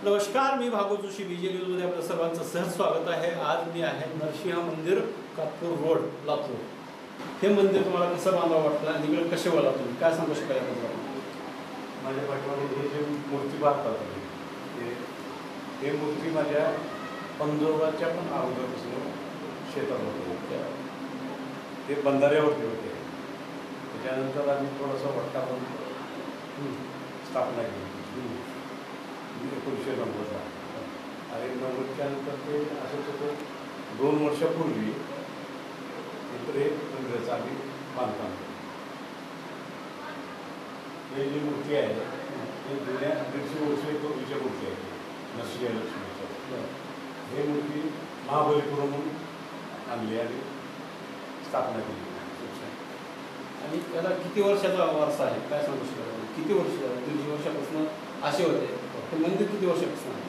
नमस्कार, मी भागवत जोशी बीजे न्यूजमध्ये आपलं सर्वांचं सहज स्वागत आहे। आज मी आहे नरसिंह मंदिर, कातपूर रोड, लातूर। हे मंदिर तुम्हाला कसं बांधावं वाटतं आणि इकडे कसे वळा तुम्ही काय सांगू शकाल याबद्दल? माझ्या पाठीमागे हे जे मूर्ती पाहतात हे मूर्ती माझ्या पंजोबाच्या पण अगोदरपासून शेतात होते, ते बंधाऱ्यावरती होते। त्याच्यानंतर आम्ही थोडासा वट्टा पण स्थापना केली 1990ला। आणि 90च्या नंतर ते असंच होतं 2 वर्षापूर्वी इतर हे मंदिराचं आम्ही बांधकाम केलं। हे जी मूर्ती आहे ते जुन्या 150 वर्षापूर्वीच्या मूर्ती आहे, नरसिंह लक्ष्मीच्या। हे मूर्ती महाबलीपुरमहून आणली आणि स्थापना केली। आणि त्याला किती वर्षाचा वारसा आहे काय सांगू शकाल? किती वर्ष झालं? 150 वर्षापासून असे होते, ते मंदिर किती वर्षापासून आहे?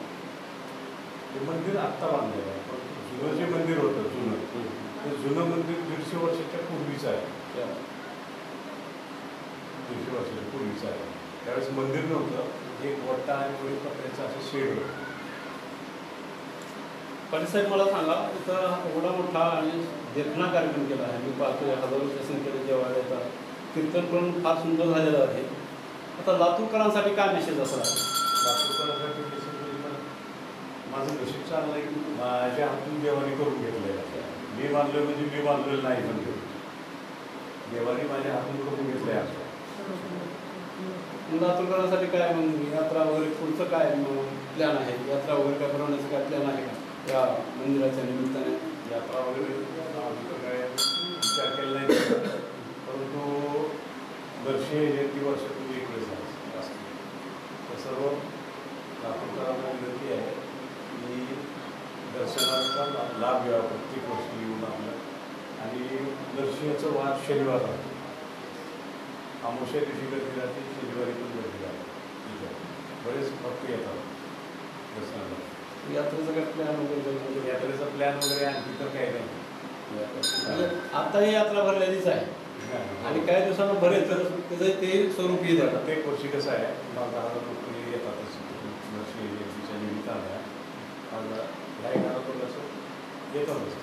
ते मंदिर आत्ता बांधलेलं आहे, जुनं जे मंदिर होतं ते जुनं मंदिर 150 वर्षाच्या पूर्वीचं आहे। 150 वर्षाच्या पूर्वीचं आहे। त्यावेळेस मंदिर नव्हतं, एक वट्टा आणि वडील पत्र्याचं असं शेड होतं। साहेब मला सांगा, इथं एवढा मोठा आणि देखणा कार्यक्रम केला आहे, मी पाहतोय हजारोच्या संख्येने जेव्हा येतात, कीर्तन पण फार सुंदर झालेलं आहे। आता लातूरकरांसाठी काय मेसेज असला? लातूरकरांसाठी मेसेज म्हणजे माझं नशीब चाललं आहे की माझ्या हातून देवाने करून घेतलेलं आहे। मी बांधलं म्हणजे मी बांधलेलं नाही, म्हणजे देवाने माझ्या हातून करून घेतलं आहे असं। लातूरकरांसाठी काय मग यात्रा वगैरे पुढचं काय प्लॅन आहे? यात्रा वगैरे काय भरवण्याचं काय प्लॅन आहे का या मंदिराच्या निमित्ताने? यात्रा वगैरे काय विचार केला नाही, परंतु नरसिंह जयंती वर्षातून एक वेळेस असते। तर सर्व लातूरकरांना विनंती आहे की दर्शनाचा लाभ घ्यावा प्रत्येक वर्षी येऊन आपलं। आणि नरसिंहाचं वार शनिवार राहतो, अमावस्या दिवशी गर्दी राहते, शनिवारी पण गर्दी राहते। बरेच भक्त येतात दर्शनाला। यात्रेचा काय प्लॅन वगैरे? यात्रेचा प्लॅन वगैरे आणखी तर काही नाही। आता ही यात्रा भरलेलीच आहे आणि काही दिवसांना भरेल तर त्याचं ते स्वरूप येईल। प्रत्येक वर्षी कसं आहे 10,000 लोक येतातच नरसिंह जयंतीच्या निमित्तानं। ह्या घरातून असं येतातच।